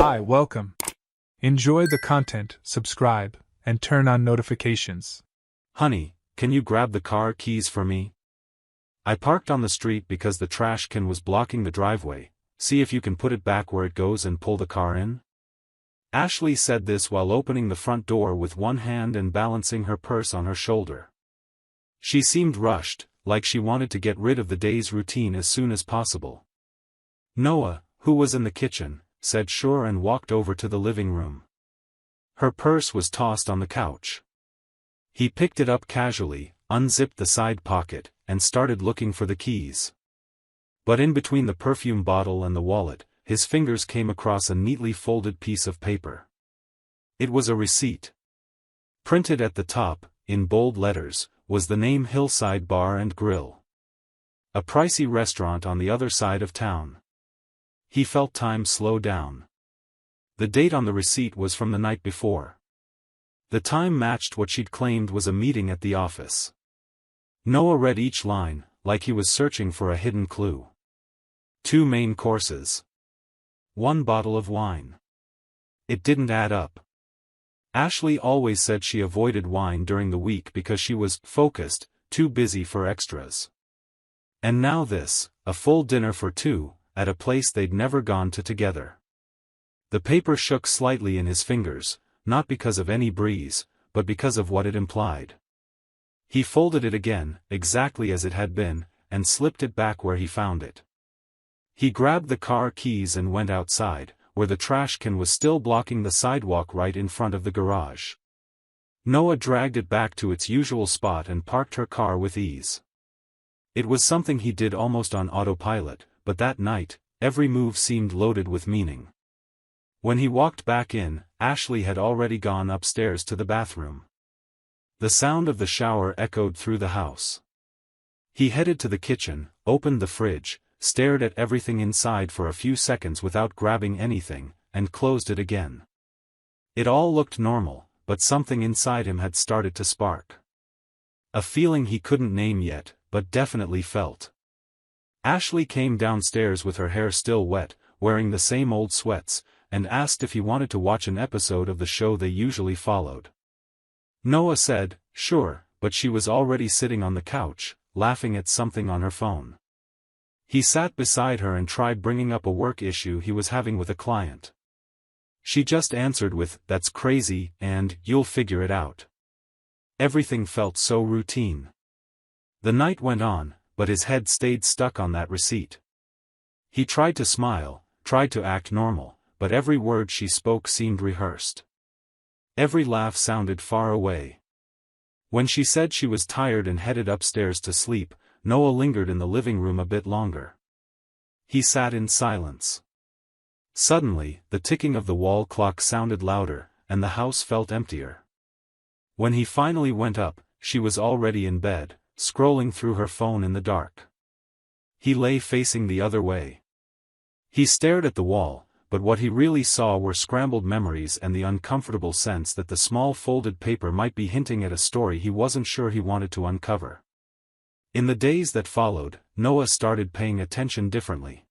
Hi, welcome. Enjoy the content, subscribe, and turn on notifications. Honey, can you grab the car keys for me? I parked on the street because the trash can was blocking the driveway. See if you can put it back where it goes and pull the car in? Ashley said this while opening the front door with one hand and balancing her purse on her shoulder. She seemed rushed, like she wanted to get rid of the day's routine as soon as possible. Noah, who was in the kitchen, said sure and walked over to the living room. Her purse was tossed on the couch. He picked it up casually, unzipped the side pocket, and started looking for the keys. But in between the perfume bottle and the wallet, his fingers came across a neatly folded piece of paper. It was a receipt. Printed at the top, in bold letters, was the name Hillside Bar and Grill. A pricey restaurant on the other side of town. He felt time slow down. The date on the receipt was from the night before. The time matched what she'd claimed was a meeting at the office. Noah read each line, like he was searching for a hidden clue. 2 main courses. 1 bottle of wine. It didn't add up. Ashley always said she avoided wine during the week because she was focused, too busy for extras. And now this, a full dinner for 2, at a place they'd never gone to together. The paper shook slightly in his fingers, not because of any breeze, but because of what it implied. He folded it again, exactly as it had been, and slipped it back where he found it. He grabbed the car keys and went outside, where the trash can was still blocking the sidewalk right in front of the garage. Noah dragged it back to its usual spot and parked her car with ease. It was something he did almost on autopilot, but that night, every move seemed loaded with meaning. When he walked back in, Ashley had already gone upstairs to the bathroom. The sound of the shower echoed through the house. He headed to the kitchen, opened the fridge, stared at everything inside for a few seconds without grabbing anything, and closed it again. It all looked normal, but something inside him had started to spark. A feeling he couldn't name yet, but definitely felt. Ashley came downstairs with her hair still wet, wearing the same old sweats, and asked if he wanted to watch an episode of the show they usually followed. Noah said, sure, but she was already sitting on the couch, laughing at something on her phone. He sat beside her and tried bringing up a work issue he was having with a client. She just answered with, "That's crazy," and, "You'll figure it out." Everything felt so routine. The night went on, but his head stayed stuck on that receipt. He tried to smile, tried to act normal, but every word she spoke seemed rehearsed. Every laugh sounded far away. When she said she was tired and headed upstairs to sleep, Noah lingered in the living room a bit longer. He sat in silence. Suddenly, the ticking of the wall clock sounded louder, and the house felt emptier. When he finally went up, she was already in bed, scrolling through her phone in the dark. He lay facing the other way. He stared at the wall, but what he really saw were scrambled memories and the uncomfortable sense that the small folded paper might be hinting at a story he wasn't sure he wanted to uncover. In the days that followed, Noah started paying attention differently.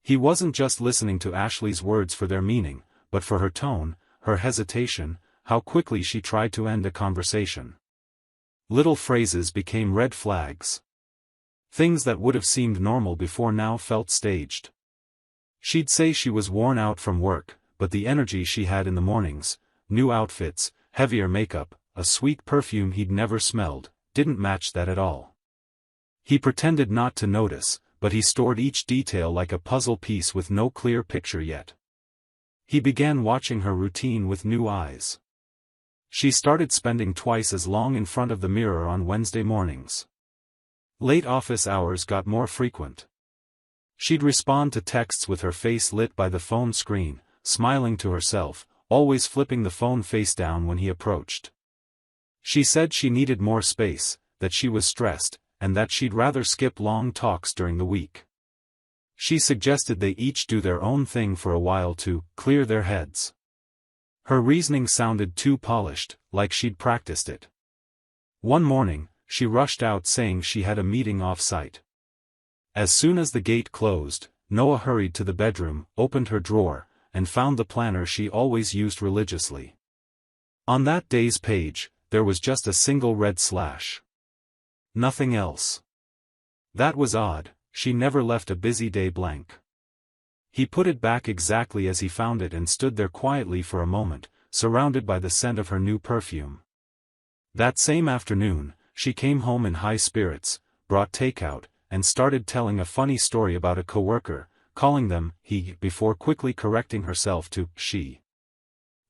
He wasn't just listening to Ashley's words for their meaning, but for her tone, her hesitation, how quickly she tried to end a conversation. Little phrases became red flags. Things that would have seemed normal before now felt staged. She'd say she was worn out from work, but the energy she had in the mornings, new outfits, heavier makeup, a sweet perfume he'd never smelled, didn't match that at all. He pretended not to notice, but he stored each detail like a puzzle piece with no clear picture yet. He began watching her routine with new eyes. She started spending twice as long in front of the mirror on Wednesday mornings. Late office hours got more frequent. She'd respond to texts with her face lit by the phone screen, smiling to herself, always flipping the phone face down when he approached. She said she needed more space, that she was stressed, and that she'd rather skip long talks during the week. She suggested they each do their own thing for a while to clear their heads. Her reasoning sounded too polished, like she'd practiced it. One morning, she rushed out saying she had a meeting off-site. As soon as the gate closed, Noah hurried to the bedroom, opened her drawer, and found the planner she always used religiously. On that day's page, there was just a single red slash. Nothing else. That was odd, she never left a busy day blank. He put it back exactly as he found it and stood there quietly for a moment, surrounded by the scent of her new perfume. That same afternoon, she came home in high spirits, brought takeout, and started telling a funny story about a coworker, calling them he before quickly correcting herself to she.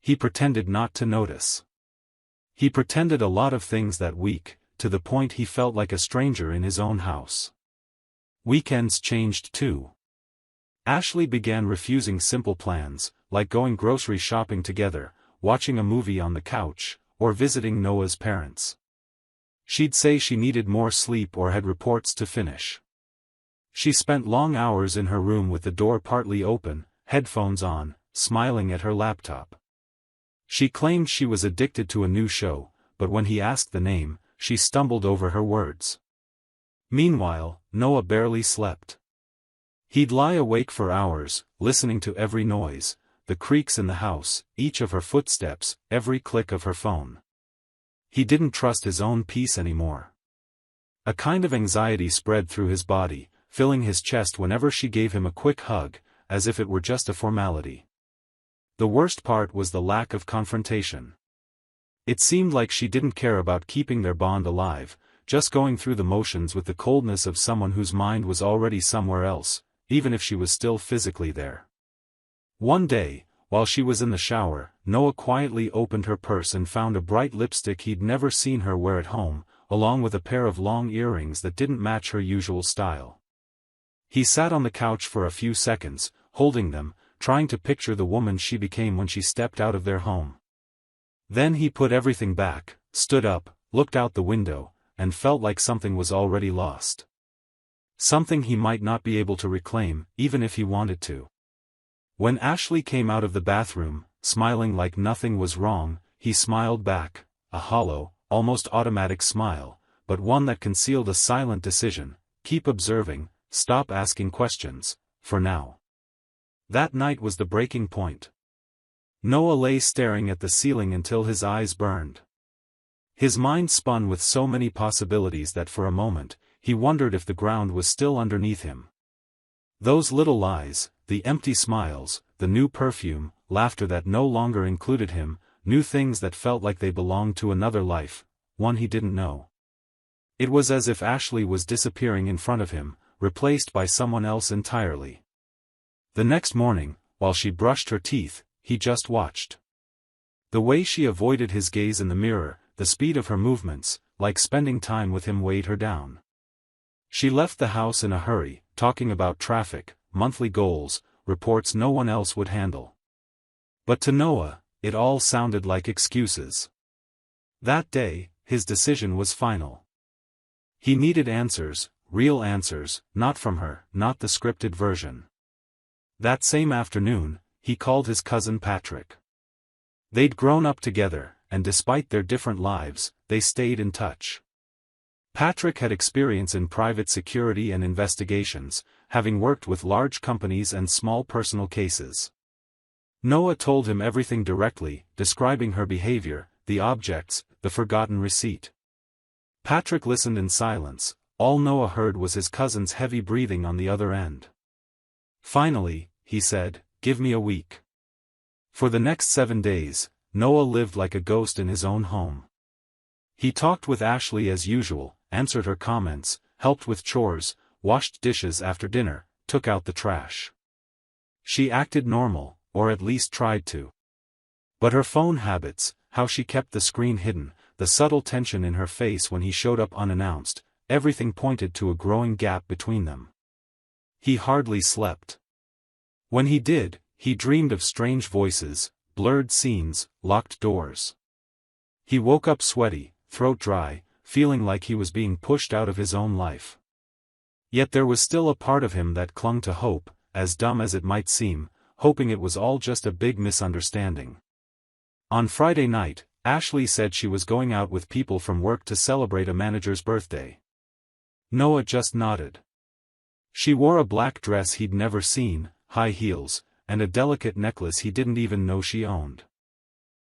He pretended not to notice. He pretended a lot of things that week, to the point he felt like a stranger in his own house. Weekends changed too. Ashley began refusing simple plans, like going grocery shopping together, watching a movie on the couch, or visiting Noah's parents. She'd say she needed more sleep or had reports to finish. She spent long hours in her room with the door partly open, headphones on, smiling at her laptop. She claimed she was addicted to a new show, but when he asked the name, she stumbled over her words. Meanwhile, Noah barely slept. He'd lie awake for hours, listening to every noise, the creaks in the house, each of her footsteps, every click of her phone. He didn't trust his own peace anymore. A kind of anxiety spread through his body, filling his chest whenever she gave him a quick hug, as if it were just a formality. The worst part was the lack of confrontation. It seemed like she didn't care about keeping their bond alive, just going through the motions with the coldness of someone whose mind was already somewhere else, even if she was still physically there. One day, while she was in the shower, Noah quietly opened her purse and found a bright lipstick he'd never seen her wear at home, along with a pair of long earrings that didn't match her usual style. He sat on the couch for a few seconds, holding them, trying to picture the woman she became when she stepped out of their home. Then he put everything back, stood up, looked out the window, and felt like something was already lost. Something he might not be able to reclaim, even if he wanted to. When Ashley came out of the bathroom, smiling like nothing was wrong, he smiled back, a hollow, almost automatic smile, but one that concealed a silent decision: keep observing, stop asking questions, for now. That night was the breaking point. Noah lay staring at the ceiling until his eyes burned. His mind spun with so many possibilities that for a moment, he wondered if the ground was still underneath him. Those little lies, the empty smiles, the new perfume, laughter that no longer included him, new things that felt like they belonged to another life, one he didn't know. It was as if Ashley was disappearing in front of him, replaced by someone else entirely. The next morning, while she brushed her teeth, he just watched. The way she avoided his gaze in the mirror, the speed of her movements, like spending time with him, weighed her down. She left the house in a hurry, talking about traffic, monthly goals, reports no one else would handle. But to Noah, it all sounded like excuses. That day, his decision was final. He needed answers, real answers, not from her, not the scripted version. That same afternoon, he called his cousin Patrick. They'd grown up together, and despite their different lives, they stayed in touch. Patrick had experience in private security and investigations, having worked with large companies and small personal cases. Noah told him everything directly, describing her behavior, the objects, the forgotten receipt. Patrick listened in silence. All Noah heard was his cousin's heavy breathing on the other end. Finally, he said, "Give me a week." For the next 7 days, Noah lived like a ghost in his own home. He talked with Ashley as usual, answered her comments, helped with chores, washed dishes after dinner, took out the trash. She acted normal, or at least tried to. But her phone habits, how she kept the screen hidden, the subtle tension in her face when he showed up unannounced, everything pointed to a growing gap between them. He hardly slept. When he did, he dreamed of strange voices, blurred scenes, locked doors. He woke up sweaty, throat dry, feeling like he was being pushed out of his own life. Yet there was still a part of him that clung to hope, as dumb as it might seem, hoping it was all just a big misunderstanding. On Friday night, Ashley said she was going out with people from work to celebrate a manager's birthday. Noah just nodded. She wore a black dress he'd never seen, high heels, and a delicate necklace he didn't even know she owned.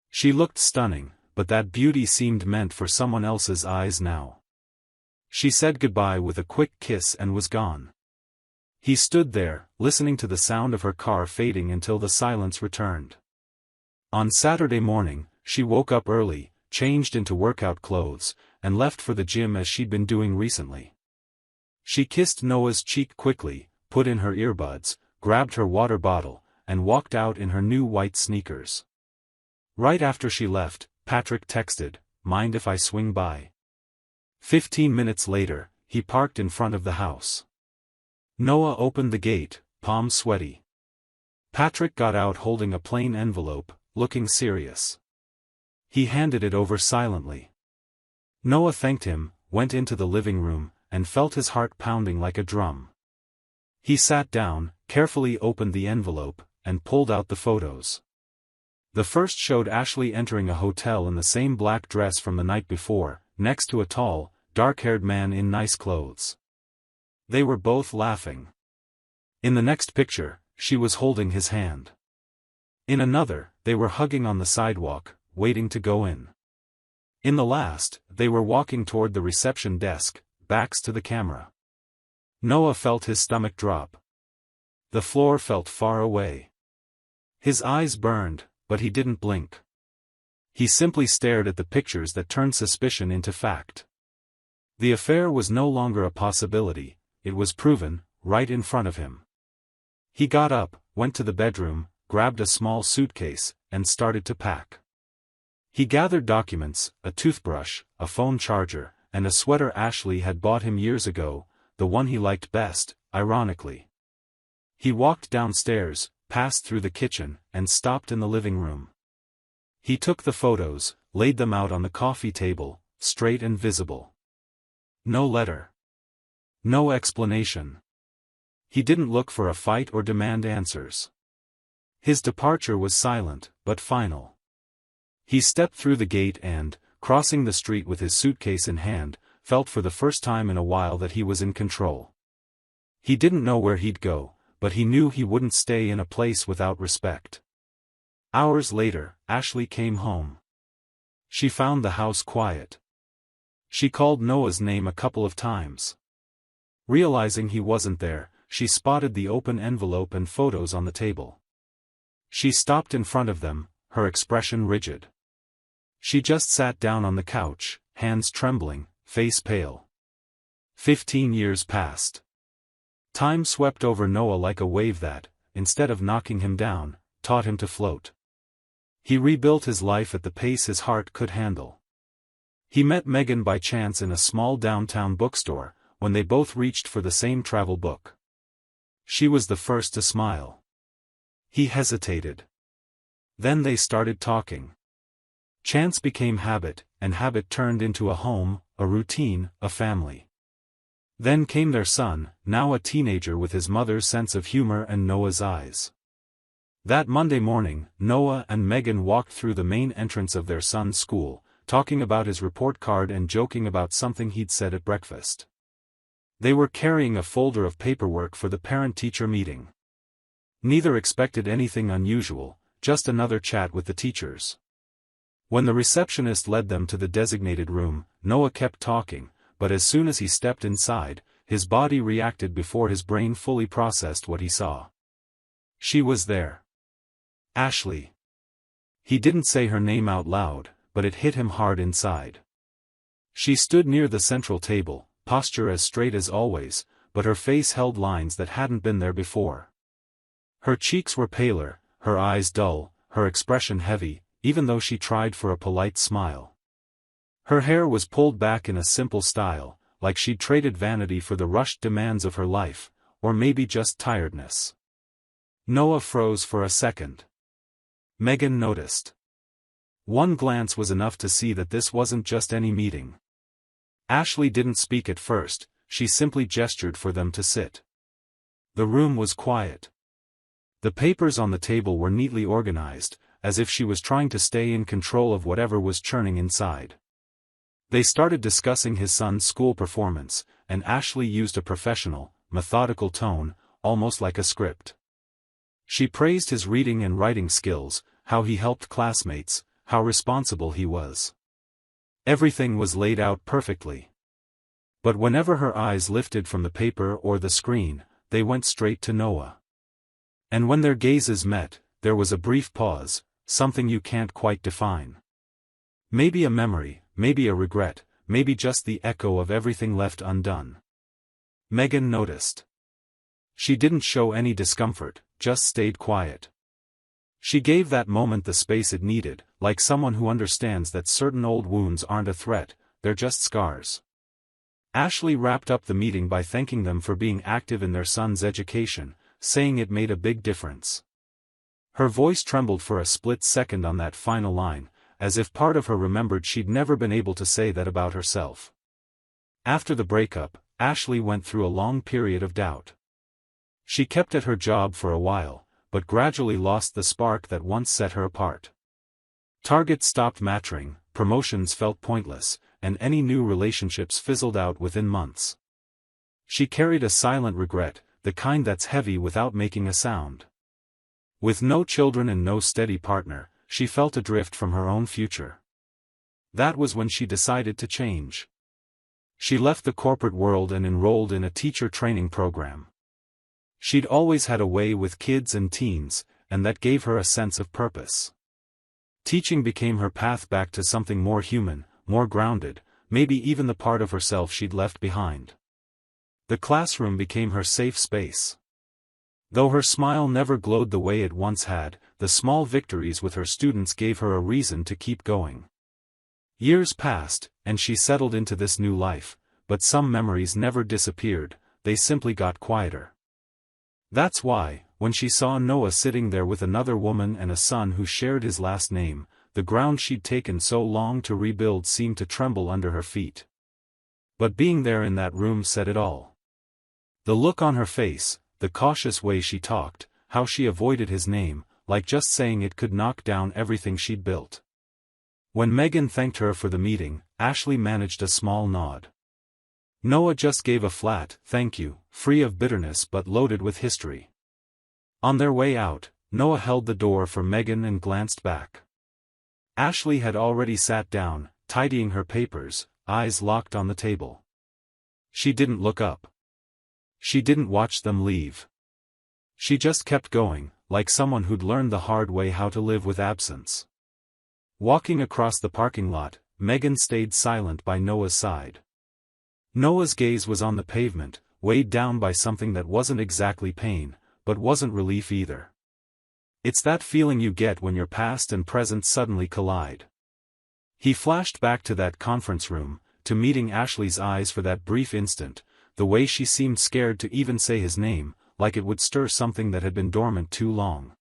She looked stunning, but that beauty seemed meant for someone else's eyes now. She said goodbye with a quick kiss and was gone. He stood there, listening to the sound of her car fading until the silence returned. On Saturday morning, she woke up early, changed into workout clothes, and left for the gym as she'd been doing recently. She kissed Noah's cheek quickly, put in her earbuds, grabbed her water bottle, and walked out in her new white sneakers. Right after she left, Patrick texted, "Mind if I swing by?" 15 minutes later, he parked in front of the house. Noah opened the gate, palms sweaty. Patrick got out holding a plain envelope, looking serious. He handed it over silently. Noah thanked him, went into the living room, and felt his heart pounding like a drum. He sat down, carefully opened the envelope, and pulled out the photos. The first showed Ashley entering a hotel in the same black dress from the night before, next to a tall, dark-haired man in nice clothes. They were both laughing. In the next picture, she was holding his hand. In another, they were hugging on the sidewalk, waiting to go in. In the last, they were walking toward the reception desk, backs to the camera. Noah felt his stomach drop. The floor felt far away. His eyes burned, but he didn't blink. He simply stared at the pictures that turned suspicion into fact. The affair was no longer a possibility, it was proven, right in front of him. He got up, went to the bedroom, grabbed a small suitcase, and started to pack. He gathered documents, a toothbrush, a phone charger, and a sweater Ashley had bought him years ago, the one he liked best, ironically. He walked downstairs, passed through the kitchen, and stopped in the living room. He took the photos, laid them out on the coffee table, straight and visible. No letter. No explanation. He didn't look for a fight or demand answers. His departure was silent, but final. He stepped through the gate and, crossing the street with his suitcase in hand, felt for the first time in a while that he was in control. He didn't know where he'd go, but he knew he wouldn't stay in a place without respect. Hours later, Ashley came home. She found the house quiet. She called Noah's name a couple of times. Realizing he wasn't there, she spotted the open envelope and photos on the table. She stopped in front of them, her expression rigid. She just sat down on the couch, hands trembling, face pale. 15 years passed. Time swept over Noah like a wave that, instead of knocking him down, taught him to float. He rebuilt his life at the pace his heart could handle. He met Megan by chance in a small downtown bookstore, when they both reached for the same travel book. She was the first to smile. He hesitated. Then they started talking. Chance became habit, and habit turned into a home, a routine, a family. Then came their son, now a teenager with his mother's sense of humor and Noah's eyes. That Monday morning, Noah and Megan walked through the main entrance of their son's school, talking about his report card and joking about something he'd said at breakfast. They were carrying a folder of paperwork for the parent-teacher meeting. Neither expected anything unusual, just another chat with the teachers. When the receptionist led them to the designated room, Noah kept talking, but as soon as he stepped inside, his body reacted before his brain fully processed what he saw. She was there. Ashley. He didn't say her name out loud, but it hit him hard inside. She stood near the central table, posture as straight as always, but her face held lines that hadn't been there before. Her cheeks were paler, her eyes dull, her expression heavy, even though she tried for a polite smile. Her hair was pulled back in a simple style, like she'd traded vanity for the rushed demands of her life, or maybe just tiredness. Noah froze for a second. Megan noticed. One glance was enough to see that this wasn't just any meeting. Ashley didn't speak at first, she simply gestured for them to sit. The room was quiet. The papers on the table were neatly organized, as if she was trying to stay in control of whatever was churning inside. They started discussing his son's school performance, and Ashley used a professional, methodical tone, almost like a script. She praised his reading and writing skills, how he helped classmates, how responsible he was. Everything was laid out perfectly. But whenever her eyes lifted from the paper or the screen, they went straight to Noah. And when their gazes met, there was a brief pause, something you can't quite define. Maybe a memory, maybe a regret, maybe just the echo of everything left undone. Megan noticed. She didn't show any discomfort, just stayed quiet. She gave that moment the space it needed, like someone who understands that certain old wounds aren't a threat, they're just scars. Ashley wrapped up the meeting by thanking them for being active in their son's education, saying it made a big difference. Her voice trembled for a split second on that final line, as if part of her remembered she'd never been able to say that about herself. After the breakup, Ashley went through a long period of doubt. She kept at her job for a while, but gradually lost the spark that once set her apart. Targets stopped mattering, promotions felt pointless, and any new relationships fizzled out within months. She carried a silent regret, the kind that's heavy without making a sound. With no children and no steady partner, she felt adrift from her own future. That was when she decided to change. She left the corporate world and enrolled in a teacher training program. She'd always had a way with kids and teens, and that gave her a sense of purpose. Teaching became her path back to something more human, more grounded, maybe even the part of herself she'd left behind. The classroom became her safe space. Though her smile never glowed the way it once had, the small victories with her students gave her a reason to keep going. Years passed, and she settled into this new life, but some memories never disappeared, they simply got quieter. That's why, when she saw Noah sitting there with another woman and a son who shared his last name, the ground she'd taken so long to rebuild seemed to tremble under her feet. But being there in that room said it all. The look on her face, the cautious way she talked, how she avoided his name, like just saying it could knock down everything she'd built. When Megan thanked her for the meeting, Ashley managed a small nod. Noah just gave a flat, thank you, free of bitterness but loaded with history. On their way out, Noah held the door for Megan and glanced back. Ashley had already sat down, tidying her papers, eyes locked on the table. She didn't look up. She didn't watch them leave. She just kept going, like someone who'd learned the hard way how to live with absence. Walking across the parking lot, Megan stayed silent by Noah's side. Noah's gaze was on the pavement, weighed down by something that wasn't exactly pain, but wasn't relief either. It's that feeling you get when your past and present suddenly collide. He flashed back to that conference room, to meeting Ashley's eyes for that brief instant, the way she seemed scared to even say his name, like it would stir something that had been dormant too long.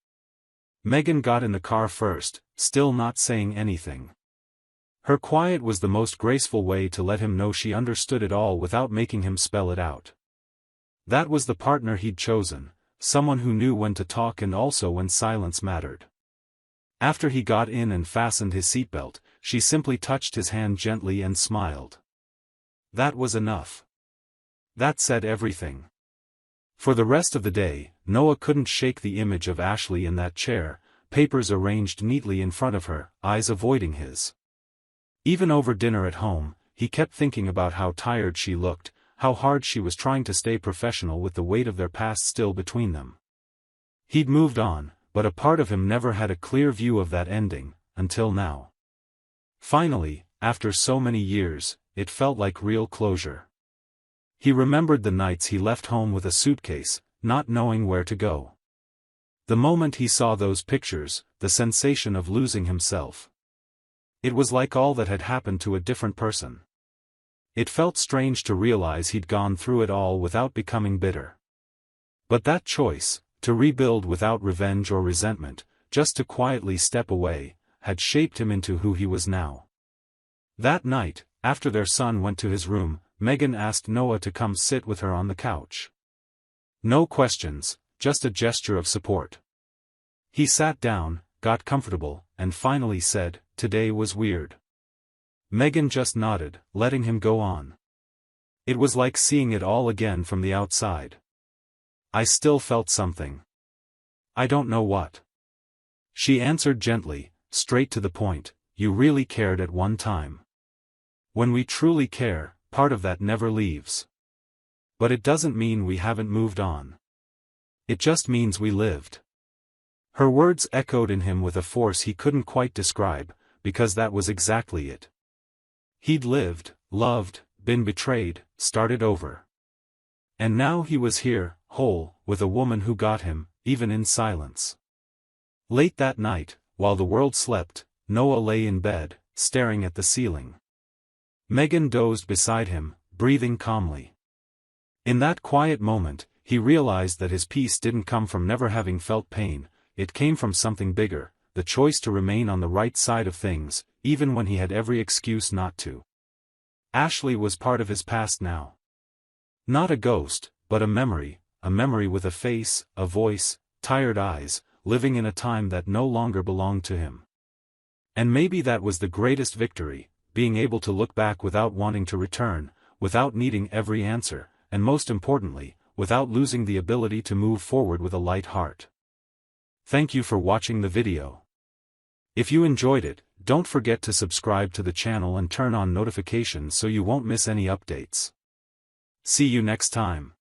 Megan got in the car first, still not saying anything. Her quiet was the most graceful way to let him know she understood it all without making him spell it out. That was the partner he'd chosen, someone who knew when to talk and also when silence mattered. After he got in and fastened his seatbelt, she simply touched his hand gently and smiled. That was enough. That said everything. For the rest of the day, Noah couldn't shake the image of Ashley in that chair, papers arranged neatly in front of her, eyes avoiding his. Even over dinner at home, he kept thinking about how tired she looked, how hard she was trying to stay professional with the weight of their past still between them. He'd moved on, but a part of him never had a clear view of that ending, until now. Finally, after so many years, it felt like real closure. He remembered the nights he left home with a suitcase, not knowing where to go. The moment he saw those pictures, the sensation of losing himself. It was like all that had happened to a different person. It felt strange to realize he'd gone through it all without becoming bitter. But that choice, to rebuild without revenge or resentment, just to quietly step away, had shaped him into who he was now. That night, after their son went to his room, Megan asked Noah to come sit with her on the couch. No questions, just a gesture of support. He sat down, got comfortable, and finally said, "Today was weird." Megan just nodded, letting him go on. It was like seeing it all again from the outside. I still felt something. I don't know what. She answered gently, straight to the point, you really cared at one time. When we truly care, part of that never leaves. But it doesn't mean we haven't moved on. It just means we lived. Her words echoed in him with a force he couldn't quite describe, because that was exactly it. He'd lived, loved, been betrayed, started over. And now he was here, whole, with a woman who got him, even in silence. Late that night, while the world slept, Noah lay in bed, staring at the ceiling. Megan dozed beside him, breathing calmly. In that quiet moment, he realized that his peace didn't come from never having felt pain, it came from something bigger, the choice to remain on the right side of things, even when he had every excuse not to. Ashley was part of his past now. Not a ghost, but a memory with a face, a voice, tired eyes, living in a time that no longer belonged to him. And maybe that was the greatest victory, being able to look back without wanting to return, without needing every answer, and most importantly, without losing the ability to move forward with a light heart. Thank you for watching the video. If you enjoyed it, don't forget to subscribe to the channel and turn on notifications so you won't miss any updates. See you next time.